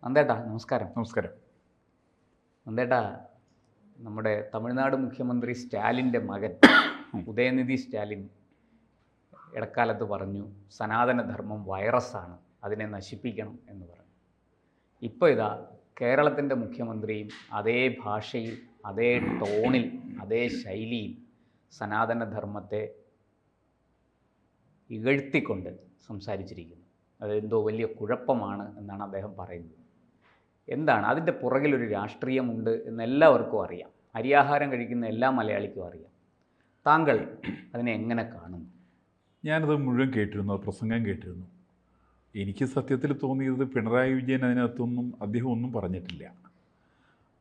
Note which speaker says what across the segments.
Speaker 1: നന്ദേട്ടാ നമസ്കാരം.
Speaker 2: നമസ്കാരം.
Speaker 1: നന്ദേട്ടാ, നമ്മുടെ തമിഴ്നാട് മുഖ്യമന്ത്രി സ്റ്റാലിൻ്റെ മകൻ ഉദയനിധി സ്റ്റാലിൻ ഇടക്കാലത്ത് പറഞ്ഞു സനാതനധർമ്മം വൈറസാണ്, അതിനെ നശിപ്പിക്കണം എന്ന് പറഞ്ഞു. ഇപ്പോൾ ഇതാ കേരളത്തിൻ്റെ മുഖ്യമന്ത്രിയും അതേ ഭാഷയിൽ, അതേ ടോണിൽ, അതേ ശൈലിയിൽ സനാതനധർമ്മത്തെ ഇകഴ്ത്തിക്കൊണ്ട് സംസാരിച്ചിരിക്കുന്നു. അതെന്തോ വലിയ കുഴപ്പമാണ് എന്നാണ് അദ്ദേഹം പറയുന്നത്. എന്താണ് അതിൻ്റെ പുറകിലൊരു രാഷ്ട്രീയമുണ്ട് എന്നെല്ലാവർക്കും അറിയാം. അരിയാഹാരം കഴിക്കുന്ന എല്ലാ മലയാളിക്കും അറിയാം. താങ്കൾ അതിനെ എങ്ങനെ കാണുന്നു?
Speaker 2: ഞാനത് മുഴുവൻ കേട്ടിരുന്നു, പ്രസംഗം കേട്ടിരുന്നു. എനിക്ക് സത്യത്തിൽ തോന്നിയത് പിണറായി വിജയൻ അതിനകത്തൊന്നും അദ്ദേഹം ഒന്നും പറഞ്ഞിട്ടില്ല.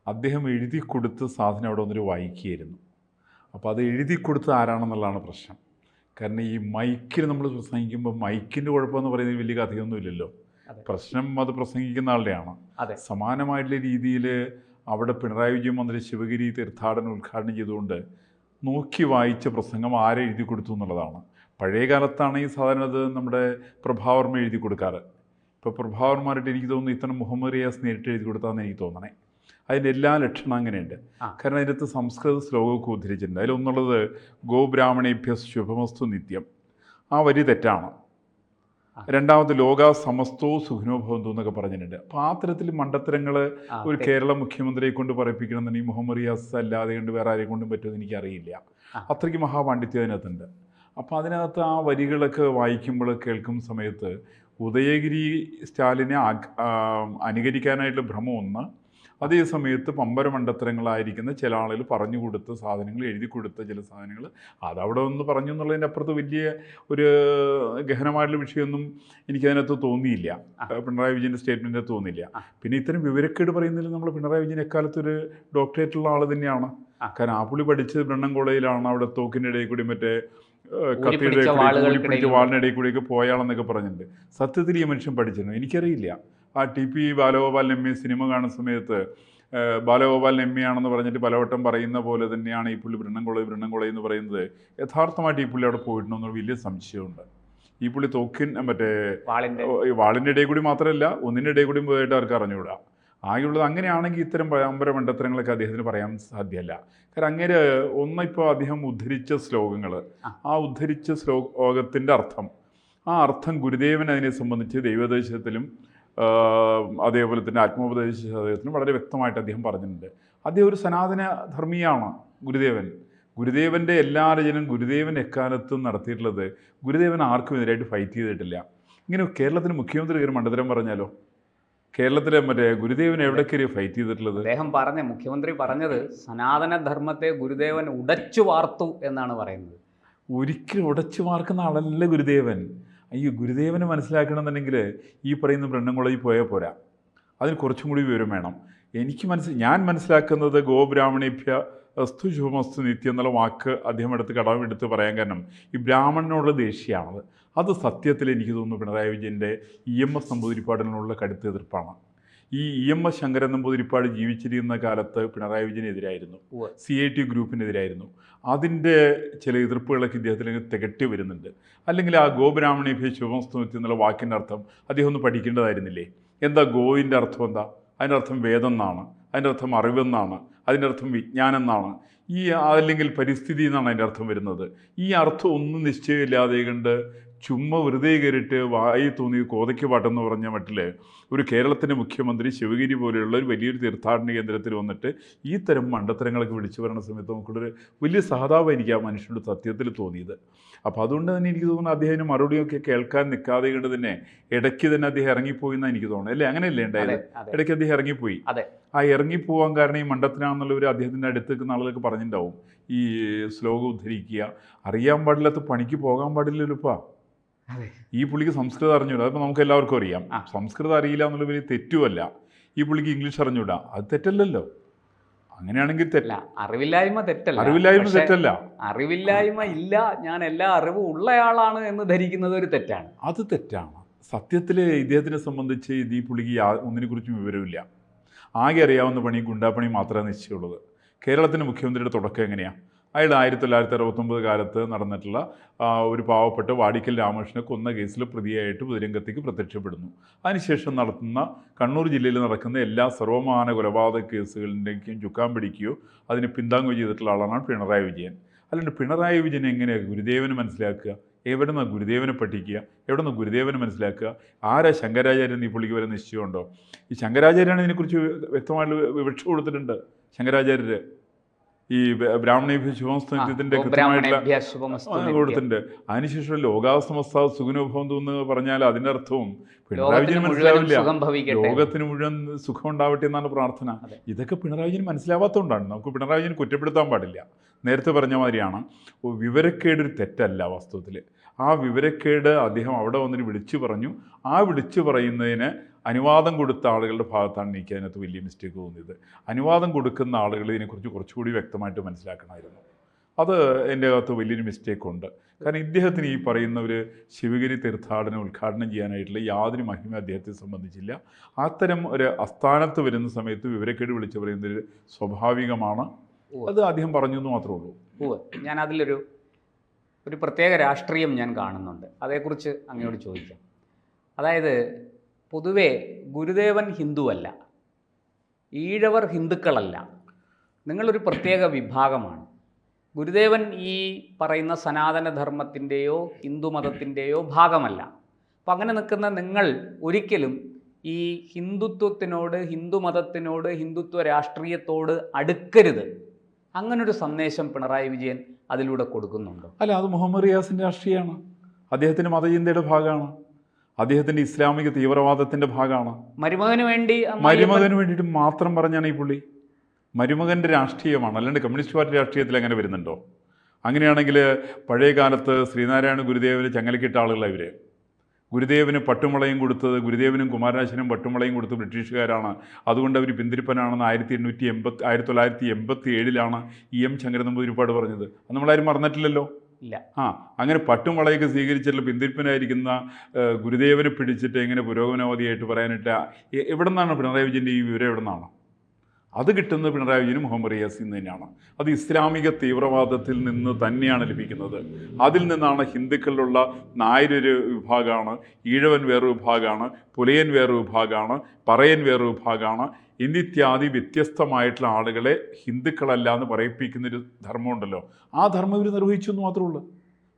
Speaker 2: അദ്ദേഹം എഴുതി കൊടുത്ത സാധനം അവിടെ വന്നിട്ട് വായിക്കുകയായിരുന്നു. അപ്പോൾ അത് എഴുതി കൊടുത്തത് ആരാണെന്നുള്ളതാണ് പ്രശ്നം. കാരണം ഈ മൈക്കിൽ നമ്മൾ പ്രസംഗിക്കുമ്പോൾ മൈക്കിൻ്റെ കുഴപ്പമെന്ന് പറയുന്നത് വലിയ കഥയൊന്നുമില്ലല്ലോ. പ്രശ്നം അത് പ്രസംഗിക്കുന്ന ആളുടെയാണ്. സമാനമായിട്ടുള്ള രീതിയിൽ അവിടെ പിണറായി വിജയൻ വന്നിട്ട് ശിവഗിരി തീർത്ഥാടനം ഉദ്ഘാടനം ചെയ്തുകൊണ്ട് നോക്കി വായിച്ച പ്രസംഗം ആരെ എഴുതി കൊടുത്തു എന്നുള്ളതാണ്. പഴയ കാലത്താണ് ഈ സാധനം അത് നമ്മുടെ പ്രഭാവർമ്മ എഴുതി കൊടുക്കാറ്. ഇപ്പോൾ പ്രഭാവർമാരായിട്ട് എനിക്ക് തോന്നുന്നു ഇത്തരം മുഹമ്മദ് റിയാസ് നേരിട്ട് എഴുതി കൊടുത്താന്ന് എനിക്ക് തോന്നണേ. അതിൻ്റെ എല്ലാ ലക്ഷണം അങ്ങനെയുണ്ട്. കാരണം അതിനകത്ത് സംസ്കൃത ശ്ലോകമൊക്കെ ഉദ്ധരിച്ചിട്ടുണ്ട്. അതിലൊന്നുള്ളത് ഗോബ്രാഹ്മണേഭ്യ ശുഭമസ്തു നിത്യം, ആ വരി തെറ്റാണ്. രണ്ടാമത് ലോക സമസ്തോ സുഖനോ ഭവന്തു എന്നൊക്കെ പറഞ്ഞിട്ടുണ്ട്. അപ്പോൾ ആ തരത്തിൽ മണ്ടത്തരങ്ങൾ ഒരു കേരള മുഖ്യമന്ത്രിയെ കൊണ്ട് പറയിപ്പിക്കണമെന്നുണ്ടെങ്കിൽ മുഹമ്മദ് റിയാസ് അല്ലാതെ കൊണ്ട് വേറെ ആരെയും കൊണ്ടും പറ്റുമെന്ന് എനിക്കറിയില്ല. അത്രയ്ക്ക് മഹാപാണ്ഡിത്യം അതിനകത്തുണ്ട്. അപ്പോൾ അതിനകത്ത് ആ വരികളൊക്കെ വായിക്കുമ്പോൾ കേൾക്കുന്ന സമയത്ത് ഉദയഗിരി സ്റ്റാലിനെ അനുകരിക്കാനായിട്ടുള്ള ഭ്രമം ഒന്ന്, അതേ സമയത്ത് പമ്പര മണ്ടത്തരങ്ങളായിരിക്കുന്ന ചില ആളുകൾ പറഞ്ഞു കൊടുത്ത സാധനങ്ങൾ, എഴുതി കൊടുത്ത ചില സാധനങ്ങൾ അതവിടെ ഒന്ന് പറഞ്ഞു എന്നുള്ളതിൻ്റെ അപ്പുറത്ത് വലിയ ഒരു ഗഹനമായിട്ടുള്ള വിഷയമൊന്നും എനിക്കതിനകത്ത് തോന്നിയില്ല. പിണറായി വിജയൻ്റെ സ്റ്റേറ്റ്മെൻറ്റ് തോന്നിയില്ല. പിന്നെ ഇത്തരം വിവരക്കേട് പറയുന്നതിൽ നമ്മൾ പിണറായി വിജയൻ എക്കാലത്തൊരു ഡോക്ടറേറ്റുള്ള ആൾ തന്നെയാണ്. കാരണം ആ പുള്ളി പഠിച്ചത് ബ്രണ്ണൻ കോളേജിലാണ്. അവിടെ തോക്കിൻ്റെ ഇടയിൽ കൂടി മറ്റേ കത്തിയുടെ പിടിച്ച വാളിനിടയിൽ കൂടിയൊക്കെ പോയാളെന്നൊക്കെ പറഞ്ഞിട്ടുണ്ട്. സത്യത്തിൽ ഈ മനുഷ്യൻ പഠിച്ചിരുന്നു എനിക്കറിയില്ല. ആ TP ബാലഗോപാലൻ MA സിനിമ കാണുന്ന സമയത്ത് ബാലഗോപാലൻ MA ആണെന്ന് പറഞ്ഞിട്ട് പലവട്ടം പറയുന്ന പോലെ തന്നെയാണ് ഈ പുള്ളി ബ്രണ്ണൻ കോളേജ് എന്ന് പറയുന്നത്. യഥാർത്ഥമായിട്ട് ഈ പുള്ളി അവിടെ പോയിട്ടുണ്ടോ എന്നൊരു വലിയ സംശയമുണ്ട്. ഈ പുള്ളി മറ്റേ വാളിൻ്റെ ഇടയിൽ കൂടി മാത്രമല്ല ഒന്നിൻ്റെ ഇടയിൽ കൂടി പോയിട്ട് അവർക്ക് അറിഞ്ഞുകൂടാ. ആകെയുള്ളത് അങ്ങനെയാണെങ്കിൽ ഇത്തരം പരമ്പര മണ്ടത്തരങ്ങളൊക്കെ അദ്ദേഹത്തിന് പറയാൻ സാധ്യമല്ല. കാരണം അങ്ങനെ ഒന്നിപ്പോൾ അദ്ദേഹം ഉദ്ധരിച്ച ശ്ലോകങ്ങൾ, ആ ഉദ്ധരിച്ച ശ്ലോകത്തിൻ്റെ അർത്ഥം, ആ അർത്ഥം ഗുരുദേവൻ അതിനെ സംബന്ധിച്ച് ദൈവോപദേശത്തിലും അതേപോലെ തന്നെ ആത്മോപദേശത്തിനും വളരെ വ്യക്തമായിട്ട് അദ്ദേഹം പറഞ്ഞിട്ടുണ്ട്. അദ്ദേഹം ഒരു സനാതന ധർമ്മിയാണ് ഗുരുദേവൻ്റെ എല്ലാ രചനയും ഗുരുദേവൻ എക്കാലത്തും നടത്തിയിട്ടുള്ളത്. ഗുരുദേവൻ ആർക്കും എതിരായിട്ട് ഫൈറ്റ് ചെയ്തിട്ടില്ല. ഇങ്ങനെ കേരളത്തിന് മുഖ്യമന്ത്രി കയറി മണ്ടത്തരം പറഞ്ഞാലോ? കേരളത്തിലെ മറ്റേ ഗുരുദേവൻ എവിടെ കയറി ഫൈറ്റ് ചെയ്തിട്ടുള്ളത്?
Speaker 1: അദ്ദേഹം മുഖ്യമന്ത്രി പറഞ്ഞത് സനാതനധർമ്മത്തെ ഗുരുദേവൻ ഉടച്ചു വാർത്തു എന്നാണ് പറയുന്നത്.
Speaker 2: ഒരിക്കലും ഉടച്ചു വാർക്കുന്ന ആളല്ല ഗുരുദേവൻ. ഈ ഗുരുദേവനെ മനസ്സിലാക്കണമെന്നുണ്ടെങ്കിൽ ഈ പറയുന്ന ബ്രണ്ണൻ കോളേജിൽ പോയാൽ പോരാ, അതിന് കുറച്ചും കൂടി വിവരം വേണം. ഞാൻ മനസ്സിലാക്കുന്നത് ഗോബ്രാഹ്മണേഭ്യ അസ്തു ശുഭമസ്തു നിത്യം എന്നുള്ള വാക്ക് അദ്ദേഹം കടമെടുത്ത് പറയാൻ കാരണം ഈ ബ്രാഹ്മണനോടുള്ള ദേഷ്യമാണത്. അത് സത്യത്തിൽ എനിക്ക് തോന്നുന്നു പിണറായി വിജയൻ്റെ EMS നമ്പൂതിരിപ്പാടിനുള്ള കടുത്ത എതിർപ്പാണ്. ഈ EMS ശങ്കരൻ നമ്പൂതിരിപ്പാട് ജീവിച്ചിരിക്കുന്ന കാലത്ത് പിണറായി വിജയനെതിരായിരുന്നു, CIT ഗ്രൂപ്പിനെതിരായിരുന്നു. അതിൻ്റെ ചില എതിർപ്പുകളൊക്കെ ഇദ്ദേഹത്തിന് തികട്ടി വരുന്നുണ്ട്. അല്ലെങ്കിൽ ആ ഗോബ്രാഹ്മണേഭ്യ ശുഭമസ്തു നിത്യം എന്നുള്ള വാക്കിൻ്റെ അർത്ഥം അദ്ദേഹം ഒന്ന് പഠിക്കേണ്ടതായിരുന്നില്ലേ? എന്താ ഗോവിൻ്റെ അർത്ഥം? എന്താ അതിൻ്റെ അർത്ഥം? വേദം എന്നാണ്. അതിൻ്റെ അർത്ഥം അറിവെന്നാണ്. അതിൻ്റെ അർത്ഥം വിജ്ഞാനം എന്നാണ്. അല്ലെങ്കിൽ പരിസ്ഥിതി എന്നാണ് അതിൻ്റെ അർത്ഥം വരുന്നത്. ഈ അർത്ഥം ഒന്നും നിശ്ചയമില്ലാതെ കണ്ട് ചുമ്മാ വെറുതെ കയറിയിട്ട് വായി തോന്നി കോതയ്ക്ക് പാട്ടെന്ന് പറഞ്ഞ മട്ടിൽ ഒരു കേരളത്തിൻ്റെ മുഖ്യമന്ത്രി ശിവഗിരി പോലെയുള്ള ഒരു വലിയൊരു തീർത്ഥാടന കേന്ദ്രത്തിൽ വന്നിട്ട് ഈ തരം മണ്ടത്തരങ്ങളൊക്കെ വിളിച്ചു പറയുന്ന സമയത്ത് നമുക്കുള്ളൊരു വലിയ സഹതാപം എനിക്ക് ആ മനുഷ്യനോട് സത്യത്തിൽ തോന്നിയത്. അപ്പോൾ അതുകൊണ്ട് തന്നെ എനിക്ക് തോന്നുന്നു അദ്ദേഹത്തിന് മറുപടിയൊക്കെ കേൾക്കാൻ നിൽക്കാതെ കൊണ്ട് തന്നെ ഇടയ്ക്ക് തന്നെ അദ്ദേഹം ഇറങ്ങിപ്പോയി എന്നാണ് എനിക്ക് തോന്നുന്നത്. അല്ലേ? അങ്ങനെയല്ലേ ഉണ്ടായത്? ഇടയ്ക്ക് അദ്ദേഹം ഇറങ്ങിപ്പോയി. ആ ഇറങ്ങിപ്പോവാൻ കാരണം ഈ മണ്ടത്തിനാണെന്നുള്ളവർ അദ്ദേഹത്തിൻ്റെ അടുത്ത് നിൽക്കുന്ന ആളുകളൊക്കെ പറഞ്ഞിട്ടുണ്ടാവും. ഈ ശ്ലോകം ഉദ്ധരിക്കുക, അറിയാൻ പാടില്ലാത്ത പണിക്ക് പോകാൻ പാടില്ലല്ലോപ്പാ. ഈ പുള്ളിക്ക് സംസ്കൃതം അറിഞ്ഞൂടാ. അതിപ്പോൾ നമുക്ക് എല്ലാവർക്കും അറിയാം. സംസ്കൃതം അറിയില്ല എന്നുള്ള വലിയ തെറ്റുമല്ല. ഈ പുള്ളിക്ക് ഇംഗ്ലീഷ് അറിഞ്ഞൂടാ, അത് തെറ്റല്ലല്ലോ. അങ്ങനെയാണെങ്കിൽ
Speaker 1: അറിവില്ലായ്മ തെറ്റല്ല. അറിവില്ലായ്മ ഇല്ല, ഞാൻ എല്ലാ അറിവും ഉള്ളയാളാണ് എന്ന് ധരിക്കുന്നത് ഒരു തെറ്റാണ്.
Speaker 2: അത് തെറ്റാണ്. സത്യത്തിൽ ഇദ്ദേഹത്തിനെ സംബന്ധിച്ച് ഈ പുള്ളിക്ക് ഒന്നിനെക്കുറിച്ചും വിവരമില്ല. ആകെ അറിയാവുന്ന പണി ഗുണ്ടാപ്പണി മാത്രമേ നിശ്ചയമുള്ളത്. കേരളത്തിൻ്റെ മുഖ്യമന്ത്രിയുടെ തുടക്കം എങ്ങനെയാണ്? അയാൾ 1969 കാലത്ത് നടന്നിട്ടുള്ള ഒരു പാവപ്പെട്ട വാടിക്കൽ രാമകൃഷ്ണനെ കൊന്ന കേസിൽ പ്രതിയായിട്ട് പൊതുരംഗത്തേക്ക് പ്രത്യക്ഷപ്പെടുന്നു. അതിനുശേഷം നടത്തുന്ന കണ്ണൂർ ജില്ലയിൽ നടക്കുന്ന എല്ലാ സർവമാന കൊലപാതക കേസുകളിൻ്റെയും ചുക്കാൻ പിടിക്കുകയോ അതിന് പിന്താങ്ങുകയോ ചെയ്തിട്ടുള്ള ആളാണ് പിണറായി വിജയൻ. അല്ലാണ്ട് പിണറായി വിജയൻ എങ്ങനെയാണ് ഗുരുദേവനെ മനസ്സിലാക്കുക? എവിടെ നിന്നാണ് ഗുരുദേവനെ പഠിക്കുക? എവിടെ നിന്ന് ഗുരുദേവനെ മനസ്സിലാക്കുക? ആരാ ശങ്കരാചാര്യൻ? ഈ പുള്ളിക്ക് വരെ നിശ്ചയമുണ്ടോ? ഈ ശങ്കരാചാര്യാണ് ഇതിനെക്കുറിച്ച് വ്യക്തമായിട്ട് വിവക്ഷ കൊടുത്തിട്ടുണ്ട്. ശങ്കരാചാര്യർ ഈ ബ്രാഹ്മണേഭ്യ ശുഭമസ്തുതിൻ്റെ കൃത്യമായിട്ടുള്ള കൊടുത്തിട്ടുണ്ട്. അതിനുശേഷം ലോകാസമസ്ത സുഖനുഭവം എന്ന് പറഞ്ഞാൽ അതിൻ്റെ അർത്ഥവും പിണറായി വിജയന് മനസ്സിലാവില്ല. ലോകത്തിന് മുഴുവൻ സുഖം ഉണ്ടാവട്ടെ എന്നാണ് പ്രാർത്ഥന. ഇതൊക്കെ പിണറായി വിജയന് മനസ്സിലാവാത്തതുകൊണ്ടാണ്. നമുക്ക് പിണറായി വിജയന് കുറ്റപ്പെടുത്താൻ പാടില്ല. നേരത്തെ പറഞ്ഞ മാതിരിയാണ്, വിവരക്കേട് ഒരു തെറ്റല്ല വാസ്തവത്തിൽ. ആ വിവരക്കേട് അദ്ദേഹം അവിടെ വന്നിട്ട് വിളിച്ചു പറഞ്ഞു. ആ വിളിച്ചു പറയുന്നതിന് അനുവാദം കൊടുത്ത ആളുകളുടെ ഭാഗത്താണ് എനിക്ക് അതിനകത്ത് വലിയ മിസ്റ്റേക്ക് തോന്നിയത്. അനുവാദം കൊടുക്കുന്ന ആളുകൾ ഇതിനെക്കുറിച്ച് കുറച്ചുകൂടി വ്യക്തമായിട്ട് മനസ്സിലാക്കണമായിരുന്നു. അത് എൻ്റെ അകത്ത് വലിയൊരു മിസ്റ്റേക്കുണ്ട്. കാരണം ഇദ്ദേഹത്തിന് ഈ പറയുന്ന ഒരു ശിവഗിരി തീർത്ഥാടനം ഉദ്ഘാടനം ചെയ്യാനായിട്ടുള്ള യാതൊരു മഹിമ അദ്ദേഹത്തെ സംബന്ധിച്ചില്ല. അത്തരം ഒരു അസ്ഥാനത്ത് വരുന്ന സമയത്ത് വിവരക്കേട് വിളിച്ചു പറയുന്നത് സ്വാഭാവികമാണ്. അത് അദ്ദേഹം പറഞ്ഞു എന്ന് മാത്രമേ ഉള്ളൂ.
Speaker 1: ഞാൻ അതിലൊരു പ്രത്യേക രാഷ്ട്രീയം ഞാൻ കാണുന്നുണ്ട്. അതേക്കുറിച്ച് അങ്ങയോട് ചോദിക്കാം. അതായത് പൊതുവെ ഗുരുദേവൻ ഹിന്ദുവല്ല, ഈഴവർ ഹിന്ദുക്കളല്ല, നിങ്ങളൊരു പ്രത്യേക വിഭാഗമാണ്. ഗുരുദേവൻ ഈ പറയുന്ന സനാതനധർമ്മത്തിൻ്റെയോ ഹിന്ദുമതത്തിൻ്റെയോ ഭാഗമല്ല. അപ്പം അങ്ങനെ നിൽക്കുന്ന നിങ്ങൾ ഒരിക്കലും ഈ ഹിന്ദുത്വത്തിനോട്, ഹിന്ദുമതത്തിനോട്, ഹിന്ദുത്വ രാഷ്ട്രീയത്തോട് അടുക്കരുത്, അങ്ങനൊരു സന്ദേശം പിണറായി വിജയൻ അതിലൂടെ കൊടുക്കുന്നുണ്ടോ?
Speaker 2: അല്ല, അത് മുഹമ്മദ് റിയാസിൻ്റെ രാഷ്ട്രീയമാണ്. അദ്ദേഹത്തിൻ്റെ മതചിന്തയുടെ ഭാഗമാണ്. അദ്ദേഹത്തിൻ്റെ ഇസ്ലാമിക തീവ്രവാദത്തിൻ്റെ ഭാഗമാണ്.
Speaker 1: മരുമകന്
Speaker 2: വേണ്ടിയിട്ട് മാത്രം പറഞ്ഞാണ് ഈ പുള്ളി. മരുമകൻ്റെ രാഷ്ട്രീയമാണ്, അല്ലാണ്ട് കമ്മ്യൂണിസ്റ്റ് പാർട്ടി രാഷ്ട്രീയത്തിൽ അങ്ങനെ വരുന്നുണ്ടോ? അങ്ങനെയാണെങ്കിൽ പഴയ കാലത്ത് ശ്രീനാരായണ ഗുരുദേവന് ചങ്ങലക്കിട്ട ആളുകളാണ് ഇവർ. ഗുരുദേവന് പട്ടുമുളയും കൊടുത്തത്, ഗുരുദേവനും കുമാരനാശനും പട്ടുമുളയും കൊടുത്ത് ബ്രിട്ടീഷുകാരാണ്. അതുകൊണ്ട് അവർ പിന്തിരിപ്പനാണെന്ന് 1987 EM ശങ്കരൻ നമ്പൂതിരിപ്പാട് പറഞ്ഞത്. അത് നമ്മളാരും മറന്നിട്ടില്ലല്ലോ.
Speaker 1: ഇല്ല.
Speaker 2: അങ്ങനെ പട്ടുമുളയൊക്കെ സ്വീകരിച്ചിട്ടുള്ള പിന്തിരിപ്പനായിരിക്കുന്ന ഗുരുദേവനെ പിടിച്ചിട്ട് എങ്ങനെ പുരോഗമനവാദിയായിട്ട് പറയാനിട്ട് എവിടെ നിന്നാണ് പിണറായി വിജയൻ്റെ ഈ വിവരം? എവിടെ നിന്നാണ് അത് കിട്ടുന്നത്? പിണറായി വിജയനും മുഹമ്മദ് റിയാസിൽ നിന്ന് തന്നെയാണ്. അത് ഇസ്ലാമിക തീവ്രവാദത്തിൽ നിന്ന് തന്നെയാണ് ലഭിക്കുന്നത്. അതിൽ നിന്നാണ് ഹിന്ദുക്കളിലുള്ള നായരൊരു വിഭാഗമാണ്, ഈഴവൻ വേറൊരു വിഭാഗമാണ്, പുലയൻ വേറൊരു വിഭാഗമാണ്, പറയൻ വേറൊരു വിഭാഗമാണ്. എന്നിത്യാദി വ്യത്യസ്തമായിട്ടുള്ള ആളുകളെ ഹിന്ദുക്കളല്ല എന്ന് പറയിപ്പിക്കുന്നൊരു ധർമ്മമുണ്ടല്ലോ, ആ ധർമ്മം ഇവർ നിർവഹിച്ചു എന്ന് മാത്രമേ ഉള്ളൂ.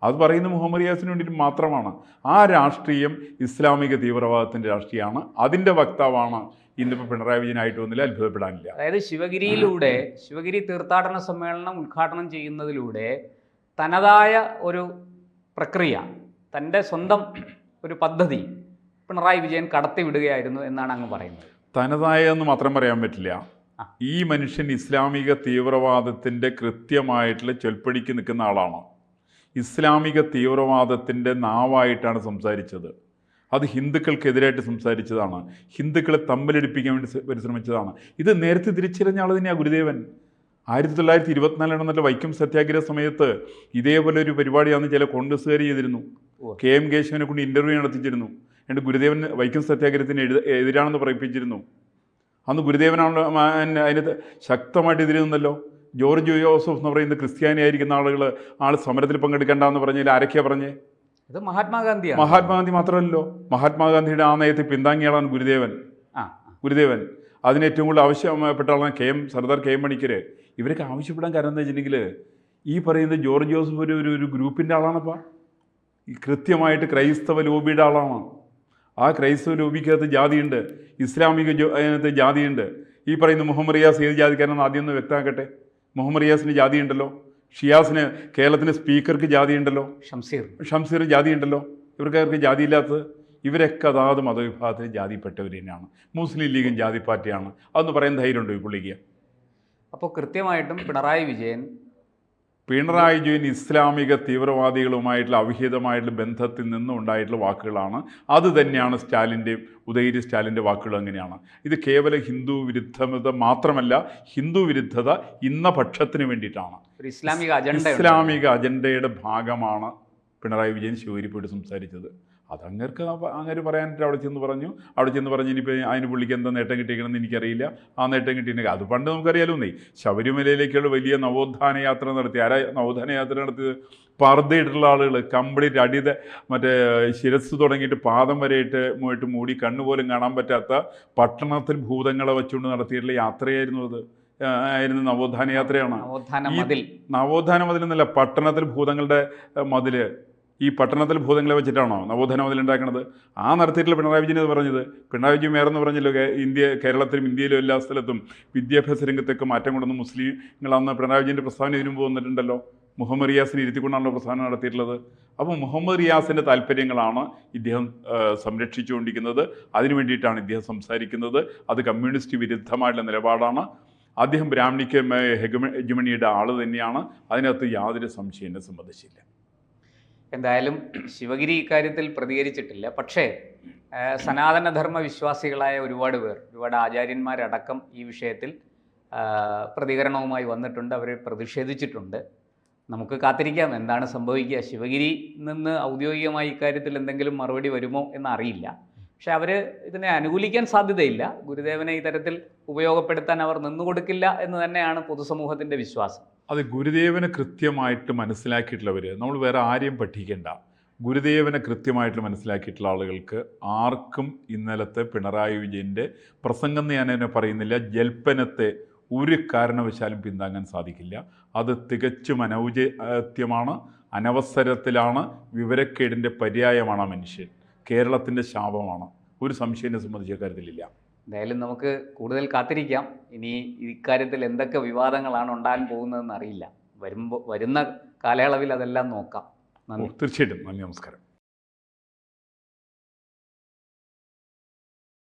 Speaker 2: അത് പറയുന്ന മുഹമ്മദ് റിയാസിന് വേണ്ടിയിട്ട് മാത്രമാണ്. ആ രാഷ്ട്രീയം ഇസ്ലാമിക തീവ്രവാദത്തിൻ്റെ രാഷ്ട്രീയമാണ്. അതിൻ്റെ വക്താവാണ് ഇന്നിപ്പോൾ പിണറായി വിജയനായിട്ട് ഒന്നില്ല, അത്ഭുതപ്പെടാനില്ല.
Speaker 1: അതായത് ശിവഗിരി തീർത്ഥാടന സമ്മേളനം ഉദ്ഘാടനം ചെയ്യുന്നതിലൂടെ തനതായ ഒരു പ്രക്രിയ, തൻ്റെ സ്വന്തം ഒരു പദ്ധതി പിണറായി വിജയൻ കടത്തിവിടുകയായിരുന്നു എന്നാണ് അങ്ങ് പറയുന്നത്.
Speaker 2: തനതായ എന്ന് മാത്രം പറയാൻ പറ്റില്ല. ഈ മനുഷ്യൻ ഇസ്ലാമിക തീവ്രവാദത്തിൻ്റെ കൃത്യമായിട്ടുള്ള ചൊൽപ്പടിക്ക് നിൽക്കുന്ന ആളാണ്. ഇസ്ലാമിക തീവ്രവാദത്തിൻ്റെ നാവായിട്ടാണ് സംസാരിച്ചത്. അത് ഹിന്ദുക്കൾക്കെതിരായിട്ട് സംസാരിച്ചതാണ്. ഹിന്ദുക്കളെ തമ്മിലടിപ്പിക്കാൻ വേണ്ടി പരിശ്രമിച്ചതാണ്. ഇത് നേരത്തെ തിരിച്ചറിഞ്ഞ ആൾ തന്നെയാണ് ഗുരുദേവൻ. 1924 നടന്നിട്ട് വൈക്കം സത്യാഗ്രഹ സമയത്ത് ഇതേപോലെ ഒരു പരിപാടിയാണെന്ന് ചില കോൺഗ്രസ്സുകാർ ചെയ്തിരുന്നു. KM കേശവനെ കൊണ്ട് ഇൻ്റർവ്യൂ നടത്തിച്ചിരുന്നു. എന്നിട്ട് ഗുരുദേവൻ വൈക്കം സത്യാഗ്രഹത്തിന് എതിരാണെന്ന് പറയിപ്പിച്ചിരുന്നു. അന്ന് ഗുരുദേവനാണ് അതിന് ശക്തമായിട്ട് എതിരെ നിന്നല്ലോ. ജോർജ് ജോസഫ് എന്ന് പറയുന്ന ക്രിസ്ത്യാനി ആയിരിക്കുന്ന ആൾ സമരത്തിൽ പങ്കെടുക്കേണ്ടെന്ന് പറഞ്ഞാൽ ആരൊക്കെയാണ് പറഞ്ഞേ?
Speaker 1: ഇത് മഹാത്മാഗാന്ധിയാണ്.
Speaker 2: മഹാത്മാഗാന്ധി മാത്രമല്ലോ, മഹാത്മാഗാന്ധിയുടെ ആ നയത്തെ പിന്താങ്ങിയാളാണ് ഗുരുദേവൻ. അതിന് ഏറ്റവും കൂടുതൽ ആവശ്യപ്പെട്ട ആളാണ് സർദാർ KM പണിക്കർ. ഇവരൊക്കെ ആവശ്യപ്പെടാൻ കാരണം എന്താ വെച്ചിട്ടുണ്ടെങ്കിൽ ഈ പറയുന്ന ജോർജ് ജോസഫ് ഒരു ഗ്രൂപ്പിൻ്റെ ആളാണപ്പോൾ. ഈ കൃത്യമായിട്ട് ക്രൈസ്തവ ലോബിയുടെ ആളാണ്. ആ ക്രൈസ്തവ ലോബിക്കകത്ത് ജാതിയുണ്ട്, ഇസ്ലാമിക അതിനകത്ത് ജാതിയുണ്ട്. ഈ പറയുന്ന മുഹമ്മദ് റിയാസ് ഏത് ജാതിക്കാരെന്ന് ആദ്യം ഒന്ന് വ്യക്തമാക്കട്ടെ. മുഹമ്മദ് റിയാസിന് ജാതിയുണ്ടല്ലോ, ഷിയാസിന് കേരളത്തിൻ്റെ സ്പീക്കർക്ക് ജാതിയുണ്ടല്ലോ, ഷംസീർ ജാതിയുണ്ടല്ലോ. ഇവർക്ക് ജാതിയില്ലാത്തത്? ഇവരൊക്കെ അതാത് മതവിഭാഗത്തിന് ജാതിപ്പെട്ടവർ തന്നെയാണ്. മുസ്ലിം ലീഗും ജാതി പാർട്ടിയാണ്. അതൊന്ന് പറയാൻ ധൈര്യമുണ്ടോ ഈ പുള്ളിക്ക്?
Speaker 1: അപ്പോൾ കൃത്യമായിട്ടും പിണറായി വിജയൻ
Speaker 2: ഇസ്ലാമിക തീവ്രവാദികളുമായിട്ടുള്ള അവിഹിതമായിട്ടുള്ള ബന്ധത്തിൽ നിന്നും ഉണ്ടായിട്ടുള്ള വാക്കുകളാണ്. അത് തന്നെയാണ് ഉദയഗിരി സ്റ്റാലിൻ്റെ വാക്കുകൾ അങ്ങനെയാണ്. ഇത് കേവലം ഹിന്ദു വിരുദ്ധത മാത്രമല്ല, ഹിന്ദു വിരുദ്ധത ഇന്ന പക്ഷത്തിന് വേണ്ടിയിട്ടാണ്. ഇസ്ലാമിക അജണ്ടയുടെ ഭാഗമാണ് പിണറായി വിജയൻ ശിവഗിരി പോയിട്ട് സംസാരിച്ചത്. അതങ്ങർക്ക് അങ്ങനെ പറയാനായിട്ട് അവിടെ ചെന്ന് പറഞ്ഞു ഇനിയിപ്പോൾ അതിന് പുള്ളിക്ക് എന്താ നേട്ടം കിട്ടിയിരിക്കണമെന്ന് എനിക്കറിയില്ല. ആ നേട്ടം കിട്ടിയിട്ടുണ്ടെങ്കിൽ അത് പണ്ട് നമുക്കറിയാലോ ശബരിമലയിലേക്കുള്ള വലിയ നവോത്ഥാന യാത്ര നടത്തി. ആരാ നവോത്ഥാന യാത്ര നടത്തിയത്? പർദ്ദയിട്ടുള്ള ആളുകൾ, കംപ്ലീറ്റ് മറ്റേ ശിരസ് തുടങ്ങിയിട്ട് പാദം വരെയിട്ട് മൂടി കണ്ണുപോലും കാണാൻ പറ്റാത്ത പട്ടണത്തിൽ ഭൂതങ്ങളെ വെച്ചുകൊണ്ട് നടത്തിയിട്ടുള്ള യാത്രയായിരുന്നു അത്. ആയിരുന്നു നവോത്ഥാന യാത്രയാണ്. നവോത്ഥാന മതിൽ എന്നല്ല, പട്ടണത്തിൽ ഭൂതങ്ങളുടെ മതിൽ. ഈ പട്ടണത്തിൽ ഭൂതങ്ങളെ വെച്ചിട്ടാണോ നവോത്ഥാന മതിൽ ഉണ്ടാക്കുന്നത്? ആ നടത്തിയിട്ടുള്ള പിണറായി വിജയൻ പറഞ്ഞത്. പിണറായി വിജയൻ വേറെന്ന് പറഞ്ഞല്ലോ, കേരളത്തിലും ഇന്ത്യയിലും എല്ലാ സ്ഥലത്തും വിദ്യാഭ്യാസ രംഗത്തൊക്കെ മാറ്റം കൊണ്ടുവന്ന് മുസ്ലിങ്ങളന്ന് പിണറായി വിജയൻ്റെ പ്രസ്താവന ഇതിനു മുമ്പ് വന്നിട്ടുണ്ടല്ലോ. മുഹമ്മദ് റിയാസിനെ ഇരുത്തിക്കൊണ്ടാണല്ലോ പ്രസ്താവന നടത്തിയിട്ടുള്ളത്. അപ്പോൾ മുഹമ്മദ് റിയാസിൻ്റെ താല്പര്യങ്ങളാണ് ഇദ്ദേഹം സംരക്ഷിച്ചുകൊണ്ടിരിക്കുന്നത്. അതിനു വേണ്ടിയിട്ടാണ് ഇദ്ദേഹം സംസാരിക്കുന്നത്. അത് കമ്മ്യൂണിസ്റ്റ് വിരുദ്ധമായിട്ടുള്ള നിലപാടാണ്. അദ്ദേഹം ബ്രാഹ്മണിക്ക് ഹെജമണിയുടെ ആൾ തന്നെയാണ്. അതിനകത്ത് യാതൊരു സംശയം എന്നെ സംബന്ധിച്ചില്ല.
Speaker 1: എന്തായാലും ശിവഗിരി ഇക്കാര്യത്തിൽ പ്രതികരിച്ചിട്ടില്ല. പക്ഷേ സനാതനധർമ്മ വിശ്വാസികളായ ഒരുപാട് ആചാര്യന്മാരടക്കം ഈ വിഷയത്തിൽ പ്രതികരണവുമായി വന്നിട്ടുണ്ട്. അവർ പ്രതിഷേധിച്ചിട്ടുണ്ട്. നമുക്ക് കാത്തിരിക്കാം എന്താണ് സംഭവിക്കുക. ശിവഗിരി നിന്ന് ഔദ്യോഗികമായി ഇക്കാര്യത്തിൽ എന്തെങ്കിലും മറുപടി വരുമോ എന്നറിയില്ല. പക്ഷെ അവർ ഇതിനെ അനുകൂലിക്കാൻ സാധ്യതയില്ല. ഗുരുദേവനെ ഈ തരത്തിൽ ഉപയോഗപ്പെടുത്താൻ അവർ നിന്നുകൊടുക്കില്ല എന്ന് തന്നെയാണ് പൊതുസമൂഹത്തിൻ്റെ വിശ്വാസം.
Speaker 2: അത് ഗുരുദേവനെ കൃത്യമായിട്ട് മനസ്സിലാക്കിയിട്ടുള്ളവർ, നമ്മൾ വേറെ ആരെയും പഠിക്കേണ്ട. ഗുരുദേവനെ കൃത്യമായിട്ട് മനസ്സിലാക്കിയിട്ടുള്ള ആളുകൾക്ക് ആർക്കും ഇന്നലത്തെ പിണറായി വിജയൻ്റെ പ്രസംഗം ഞാൻ തന്നെ പറയുന്നില്ല, ജൽപ്പനത്തെ ഒരു കാരണവശാലും പിന്താങ്ങാൻ സാധിക്കില്ല. അത് തികച്ചും അനൗചിത്യമാണ്, അനവസരത്തിലാണ്, വിവരക്കേടിൻ്റെ പര്യായമാണ് മനുഷ്യൻ. കേരളത്തിൻ്റെ ശാപമാണ്. ഒരു സംശയത്തെ സംബന്ധിച്ച കാര്യത്തിലില്ല.
Speaker 1: എന്തായാലും നമുക്ക് കൂടുതൽ കാത്തിരിക്കാം. ഇനി ഇക്കാര്യത്തിൽ എന്തൊക്കെ വിവാദങ്ങളാണ് ഉണ്ടാകാൻ പോകുന്നതെന്ന് അറിയില്ല. വരുന്ന കാലയളവിൽ അതെല്ലാം നോക്കാം. നന്ദി.
Speaker 2: തീർച്ചയായിട്ടും. നന്ദി, നമസ്കാരം.